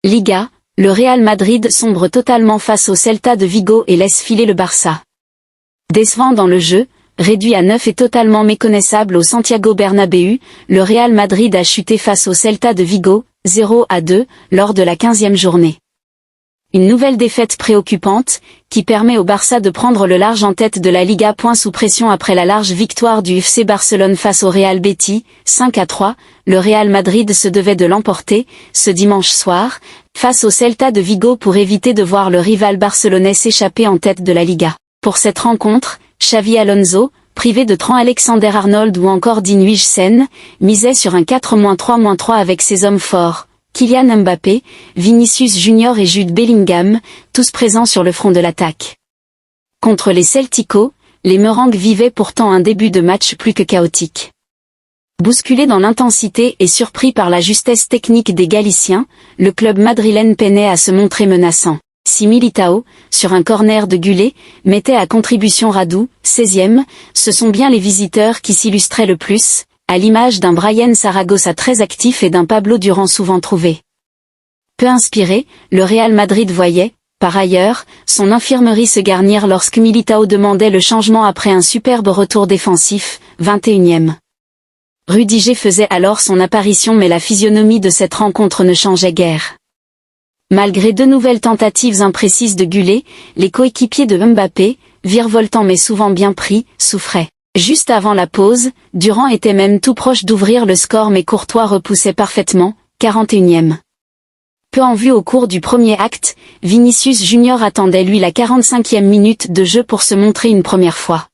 Liga, le Real Madrid sombre totalement face au Celta de Vigo et laisse filer le Barça. Décevant dans le jeu, réduit à 9 et totalement méconnaissable au Santiago Bernabéu, le Real Madrid a chuté face au Celta de Vigo, 0-2, lors de la 15e journée. Une nouvelle défaite préoccupante, qui permet au Barça de prendre le large en tête de la Liga. Sous pression après la large victoire du FC Barcelone face au Real Betis, 5-3, le Real Madrid se devait de l'emporter, ce dimanche soir, face au Celta de Vigo pour éviter de voir le rival barcelonais s'échapper en tête de la Liga. Pour cette rencontre, Xavi Alonso, privé de Trent Alexander-Arnold ou encore Dean Huijsen, misait sur un 4-3-3 avec ses hommes forts. Kylian Mbappé, Vinicius Junior et Jude Bellingham, tous présents sur le front de l'attaque. Contre les Celticos, les Merengues vivaient pourtant un début de match plus que chaotique. Bousculé dans l'intensité et surpris par la justesse technique des Galiciens, le club madrilène peinait à se montrer menaçant. Si Militao, sur un corner de Gullet, mettait à contribution Radu, 16e, ce sont bien les visiteurs qui s'illustraient le plus, à l'image d'un Brian Zaragoza très actif et d'un Pablo Durand souvent trouvé. Peu inspiré, le Real Madrid voyait, par ailleurs, son infirmerie se garnir lorsque Militao demandait le changement après un superbe retour défensif, 21e. Rudiger faisait alors son apparition mais la physionomie de cette rencontre ne changeait guère. Malgré deux nouvelles tentatives imprécises de Gullet, les coéquipiers de Mbappé, virevoltants mais souvent bien pris, souffraient. Juste avant la pause, Durand était même tout proche d'ouvrir le score mais Courtois repoussait parfaitement, 41e. Peu en vue au cours du premier acte, Vinicius Junior attendait lui la 45e minute de jeu pour se montrer une première fois.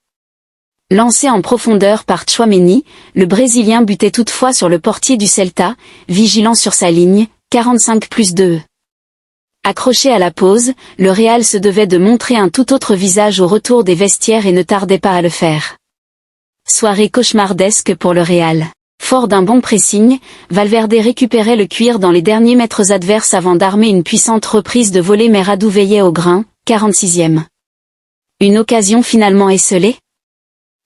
Lancé en profondeur par Tchouaméni, le Brésilien butait toutefois sur le portier du Celta, vigilant sur sa ligne, 45+2. Accroché à la pause, le Real se devait de montrer un tout autre visage au retour des vestiaires et ne tardait pas à le faire. Soirée cauchemardesque pour le Real. Fort d'un bon pressing, Valverde récupérait le cuir dans les derniers mètres adverses avant d'armer une puissante reprise de volée mais Radu veillait au grain, 46e. Une occasion finalement esselée ?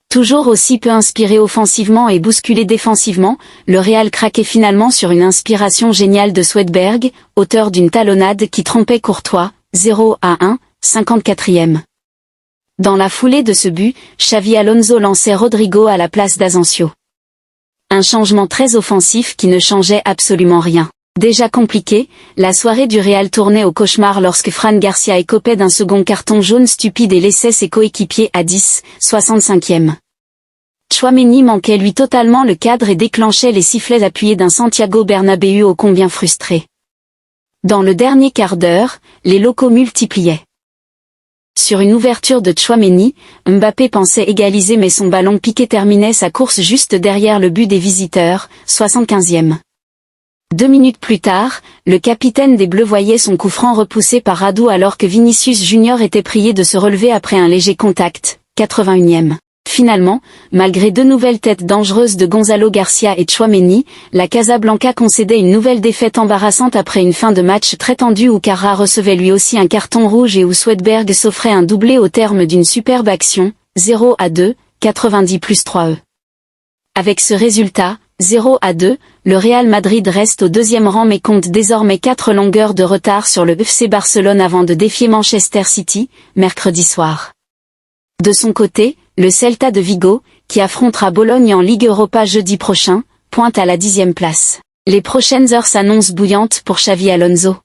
Toujours aussi peu inspiré offensivement et bousculé défensivement, le Real craquait finalement sur une inspiration géniale de Swedberg, auteur d'une talonnade qui trompait Courtois, 0-1, 54e. Dans la foulée de ce but, Xavi Alonso lançait Rodrigo à la place d'Asensio. Un changement très offensif qui ne changeait absolument rien. Déjà compliqué, la soirée du Real tournait au cauchemar lorsque Fran Garcia écopait d'un second carton jaune stupide et laissait ses coéquipiers à 10, 65e. Tchouaméni manquait lui totalement le cadre et déclenchait les sifflets appuyés d'un Santiago Bernabéu ô combien frustré. Dans le dernier quart d'heure, les locaux multipliaient. Sur une ouverture de Tchouaméni, Mbappé pensait égaliser mais son ballon piqué terminait sa course juste derrière le but des visiteurs, 75e. 2 minutes plus tard, le capitaine des Bleus voyait son coup franc repoussé par Radu alors que Vinicius Junior était prié de se relever après un léger contact, 81e. Finalement, malgré deux nouvelles têtes dangereuses de Gonzalo Garcia et Tchouaméni, la Casablanca concédait une nouvelle défaite embarrassante après une fin de match très tendue où Carra recevait lui aussi un carton rouge et où Swedberg s'offrait un doublé au terme d'une superbe action, 0-2, 90+3e. Avec ce résultat, 0-2, le Real Madrid reste au deuxième rang mais compte désormais 4 longueurs de retard sur le FC Barcelone avant de défier Manchester City, mercredi soir. De son côté, le Celta de Vigo, qui affrontera Bologne en Ligue Europa jeudi prochain, pointe à la 10e place. Les prochaines heures s'annoncent bouillantes pour Xavi Alonso.